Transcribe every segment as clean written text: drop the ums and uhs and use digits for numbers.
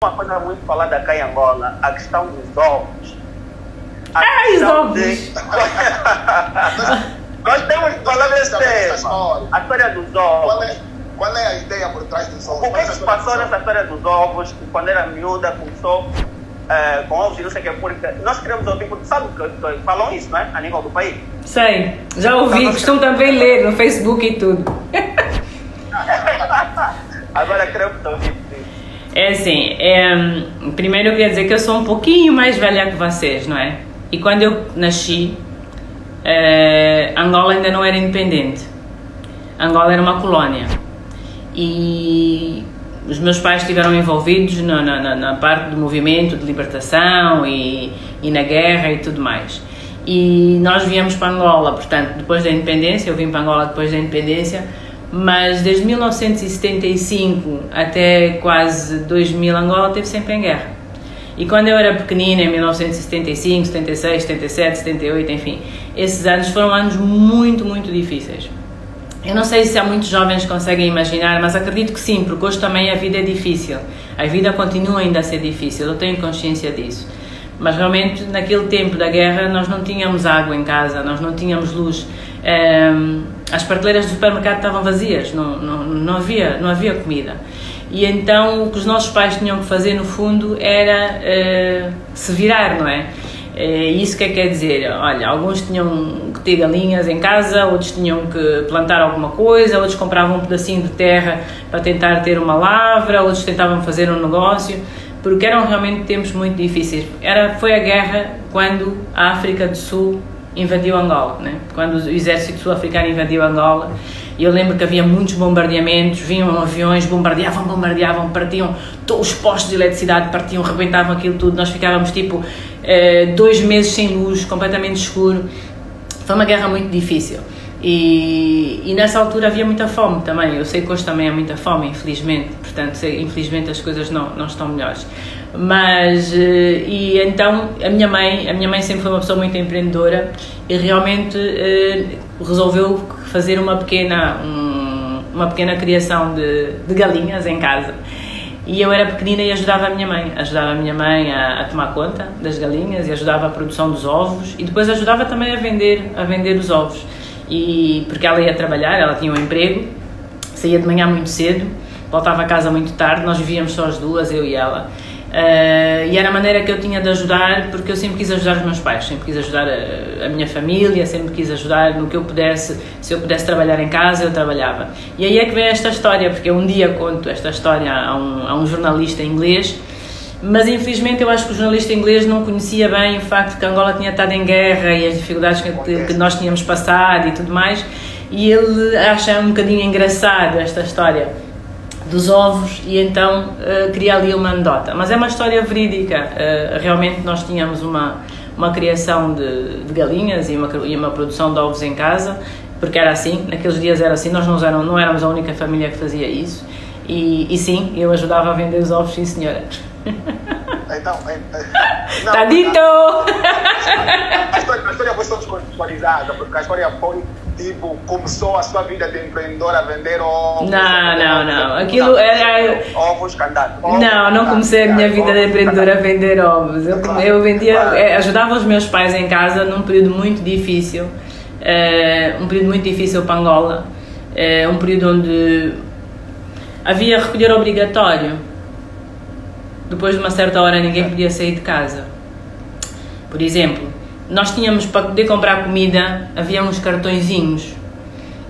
uma coisa muito falada cá em Angola, a questão dos ovos. Os ovos! Nós temos que falar desse tema. A história dos ovos. Qual é a ideia por trás dos ovos? O que é que se passou nessa história dos ovos? Quando era miúda, começou com ovos e não sei o que, porque nós queremos ouvir, porque sabe que falam isso, não é? A nível do país. Sei, já ouvi, costumo também ler no Facebook e tudo. Agora queremos ouvir. É assim, primeiro eu queria dizer que eu sou um pouquinho mais velha que vocês, não é? E quando eu nasci, Angola ainda não era independente. Angola era uma colónia. E os meus pais estiveram envolvidos na parte do movimento de libertação e na guerra e tudo mais. E nós viemos para Angola, portanto, depois da independência, eu vim para Angola depois da independência, mas desde 1975 até quase 2000 Angola esteve sempre em guerra. E quando eu era pequenina, em 1975, 76, 77, 78, enfim, esses anos foram anos muito, muito difíceis. Eu não sei se há muitos jovens que conseguem imaginar, mas acredito que sim, porque hoje também a vida é difícil. A vida continua ainda a ser difícil, eu tenho consciência disso. Mas realmente, naquele tempo da guerra, nós não tínhamos água em casa, nós não tínhamos luz. As prateleiras do supermercado estavam vazias, não havia comida. E então, o que os nossos pais tinham que fazer, no fundo, era se virar, não é? Isso que quer dizer? Olha, alguns tinham que ter galinhas em casa, outros tinham que plantar alguma coisa, outros compravam um pedacinho de terra para tentar ter uma lavra, outros tentavam fazer um negócio, porque eram realmente tempos muito difíceis. Foi a guerra quando a África do Sul invadiu Angola, né? Quando o exército sul-africano invadiu Angola. E eu lembro que havia muitos bombardeamentos, vinham aviões, bombardeavam, partiam todos os postos de eletricidade, partiam, rebentavam aquilo tudo, nós ficávamos tipo 2 meses sem luz, completamente escuro. Foi uma guerra muito difícil. E nessa altura havia muita fome também. Eu sei que hoje também há muita fome, infelizmente, portanto, infelizmente as coisas não estão melhores. Mas, e então, a minha mãe sempre foi uma pessoa muito empreendedora e realmente resolveu fazer uma pequena criação de galinhas em casa. E eu era pequenina e ajudava a minha mãe a tomar conta das galinhas e ajudava a produção dos ovos e depois ajudava também a vender os ovos. E porque ela ia trabalhar, ela tinha um emprego, saía de manhã muito cedo, voltava a casa muito tarde, nós vivíamos só as duas, eu e ela. E era a maneira que eu tinha de ajudar, porque eu sempre quis ajudar os meus pais, sempre quis ajudar a minha família, sempre quis ajudar no que eu pudesse. Se eu pudesse trabalhar em casa, eu trabalhava. E aí é que vem esta história, porque eu um dia conto esta história a um jornalista inglês, mas infelizmente eu acho que o jornalista inglês não conhecia bem o facto de que Angola tinha estado em guerra e as dificuldades que nós tínhamos passado e tudo mais, e ele acha um bocadinho engraçado esta história dos ovos e então cria ali uma anedota, mas é uma história verídica. Realmente nós tínhamos uma criação de galinhas e uma produção de ovos em casa, porque era assim, naqueles dias era assim, nós não éramos a única família que fazia isso e sim, eu ajudava a vender os ovos, sim senhora. Então, Tá dito! A história foi só descontextualizada, porque a história foi tipo, começou a sua vida de empreendedora a vender ovos. Não. Aquilo era. Ovos, candados. Não comecei a minha vida de empreendedora a vender ovos. Eu vendia, ajudava os meus pais em casa num período muito difícil. Um período muito difícil para Angola. Um período onde havia recolher obrigatório. Depois de uma certa hora ninguém podia sair de casa. Por exemplo, nós tínhamos, para poder comprar comida, havia uns cartõezinhos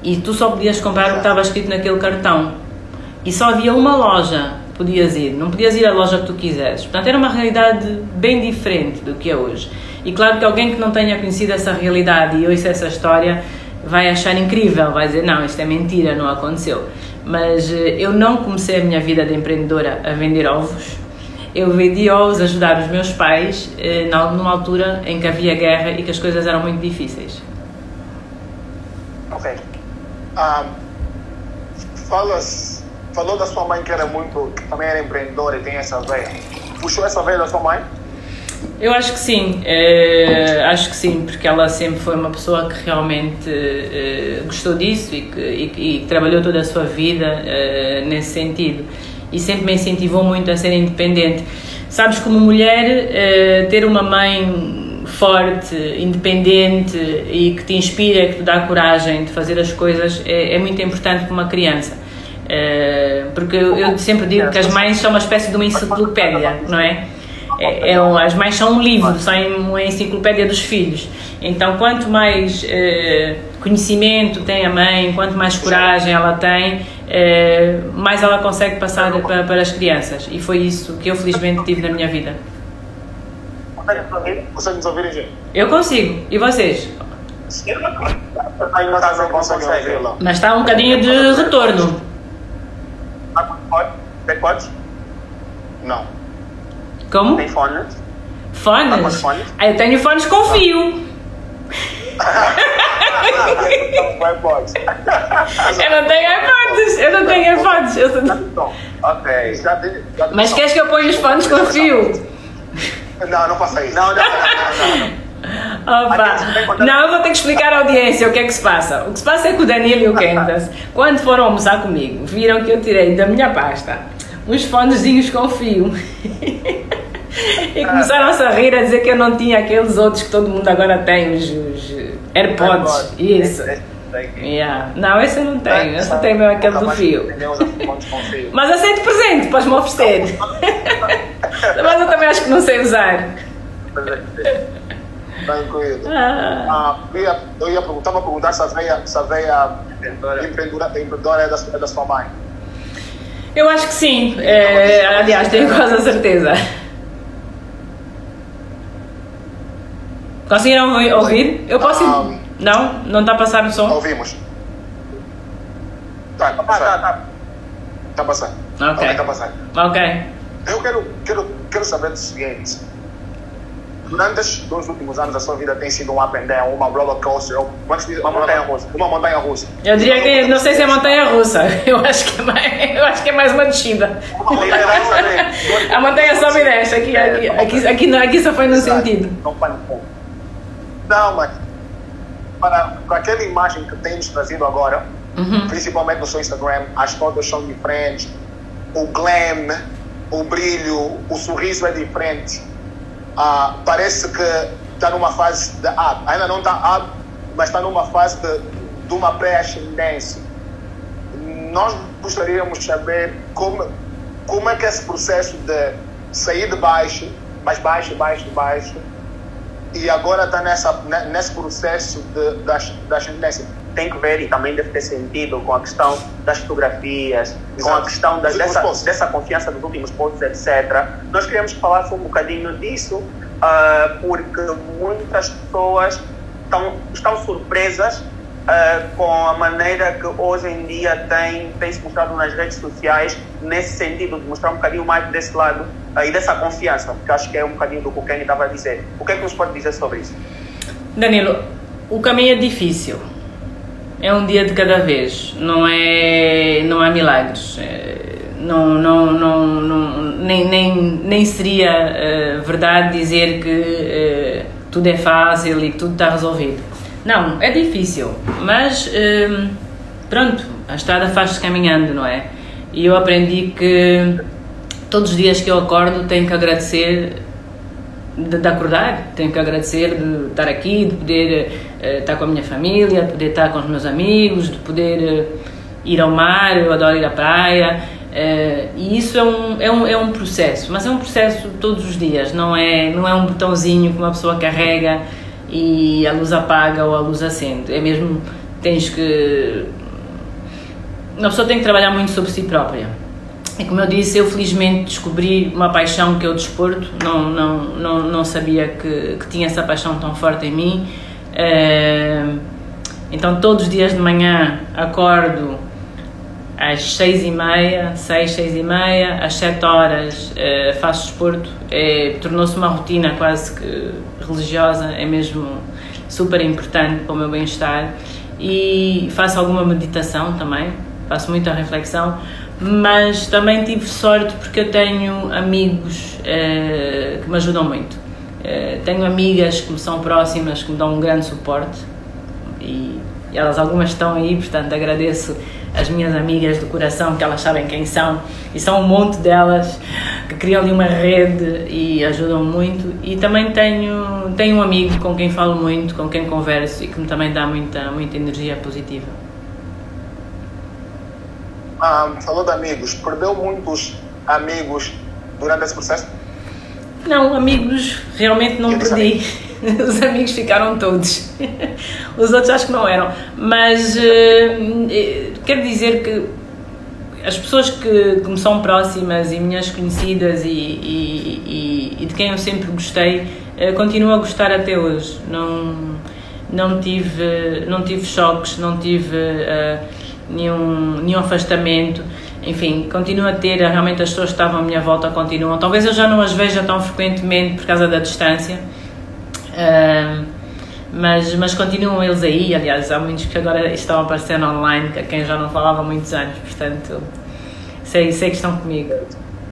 e tu só podias comprar o que estava escrito naquele cartão e só havia uma loja que podias ir, não podias ir à loja que tu quisesses. Portanto, era uma realidade bem diferente do que é hoje. E claro que alguém que não tenha conhecido essa realidade e ouça essa história vai achar incrível, vai dizer, não, isto é mentira, não aconteceu. Mas eu não comecei a minha vida de empreendedora a vender ovos. Eu vendi ovos a ajudar os meus pais numa altura em que havia guerra e que as coisas eram muito difíceis. Ok. Falou da sua mãe que também era empreendedora e tem essa veia. Puxou essa veia da sua mãe? Eu acho que sim, porque ela sempre foi uma pessoa que realmente gostou disso e que trabalhou toda a sua vida nesse sentido. e sempre me incentivou muito a ser independente. Sabes, como mulher, ter uma mãe forte, independente e que te inspira, que te dá coragem de fazer as coisas é muito importante para uma criança. Porque eu sempre digo que as mães são uma espécie de uma enciclopédia, não é? As mães são um livro, são uma enciclopédia dos filhos. Então, quanto mais conhecimento tem a mãe, quanto mais coragem ela tem, mais ela consegue passar para as crianças. E foi isso que eu felizmente tive na minha vida. Consegue nos ouvir, gente? Eu consigo. E vocês? Não consegue ouvi-la. Mas está um bocadinho de retorno. Pode? Não. Como? Tem fones? Fones? Eu tenho fones com fio. AirPods. Eu não tenho AirPods. Ok. Mas queres que eu ponha os fones com fio? Não faça isso. Não. Opa. Não, eu vou ter que explicar à audiência o que é que se passa. O que se passa é que o Danilo e o Kendas, quando foram almoçar comigo, viram que eu tirei da minha pasta uns fonezinhos com fio. E começaram-se a rir, a dizer que eu não tinha aqueles outros que todo mundo agora tem, os AirPods. Isso. Yeah. Não, esse eu não tenho, eu só tenho mesmo aquele do fio. Mas aceito presente, podes-me oferecer. Mas eu também acho que não sei usar. Tranquilo. Eu ia perguntar se a veia empreendedora é da sua mãe. Eu acho que sim. Aliás, tenho quase a certeza. Conseguiram ouvir? Eu posso ir? Não está a passar o som? Ouvimos. Tá passando. Tá passando. Ok. Tá passando. Ok. Eu quero saber do seguinte. Durante os 2 últimos anos, a sua vida tem sido um up and down, uma roller coaster, uma montanha russa. Eu diria que, não sei se é montanha russa, eu acho que é mais uma descida. A montanha sobe e desce, aqui só foi no sentido. Não, mas para aquela imagem que tem nos trazido agora, principalmente no seu Instagram, as fotos são diferentes, o glam, o brilho, o sorriso é diferente. Parece que está numa fase de up. Ainda não está up, mas está numa fase de uma pré-ascendência. Nós gostaríamos de saber como é que é esse processo de sair de baixo, mais baixo, e agora está nesse processo da ascendência. Tem que ver, e também deve ter sentido com a questão das fotografias, com a questão dessa confiança dos últimos posts, etc. Nós queríamos falar um bocadinho disso, porque muitas pessoas estão surpresas com a maneira que hoje em dia tem se mostrado nas redes sociais, nesse sentido de mostrar um bocadinho mais desse lado e dessa confiança, porque acho que é um bocadinho do que o Kenny estava a dizer. O que é que nos pode dizer sobre isso? Danilo, o caminho é difícil. É um dia de cada vez, não há milagres, nem seria verdade dizer que tudo é fácil e que tudo está resolvido. Não, é difícil, mas pronto, a estrada faz-se caminhando, não é? E eu aprendi que todos os dias que eu acordo tenho que agradecer de acordar, tenho que agradecer de estar aqui, de poder estar com a minha família, de poder estar com os meus amigos, de poder ir ao mar, eu adoro ir à praia, e isso é um processo, mas é um processo todos os dias, não é um botãozinho que uma pessoa carrega e a luz apaga ou a luz acende, é mesmo, uma pessoa tem que trabalhar muito sobre si própria. E como eu disse, eu felizmente descobri uma paixão que é o desporto, não sabia que tinha essa paixão tão forte em mim. Então todos os dias de manhã acordo às 6h30, 6h30, às 7 horas faço desporto, tornou-se uma rotina quase que religiosa, é mesmo super importante para o meu bem-estar, e faço alguma meditação também, faço muita reflexão, mas também tive sorte porque eu tenho amigos que me ajudam muito. Tenho amigas que me são próximas, que me dão um grande suporte, e e elas algumas estão aí, portanto agradeço as minhas amigas do coração, que elas sabem quem são, e são um monte delas que criam ali uma rede e ajudam muito. E também tenho um amigo com quem falo muito, com quem converso e que me também dá muita energia positiva. Falou de amigos, perdeu muitos amigos durante esse processo? Não, amigos realmente não perdi. Os amigos ficaram todos. Os outros acho que não eram. Mas quero dizer que as pessoas que me são próximas e minhas conhecidas e de quem eu sempre gostei, continuo a gostar até hoje. Não tive choques, não tive nenhum afastamento. Enfim, continuo a ter, realmente as pessoas que estavam à minha volta continuam. Talvez eu já não as veja tão frequentemente por causa da distância, mas continuam eles aí. Aliás, há muitos que agora estão aparecendo online, a quem eu já não falava há muitos anos, portanto, sei que estão comigo.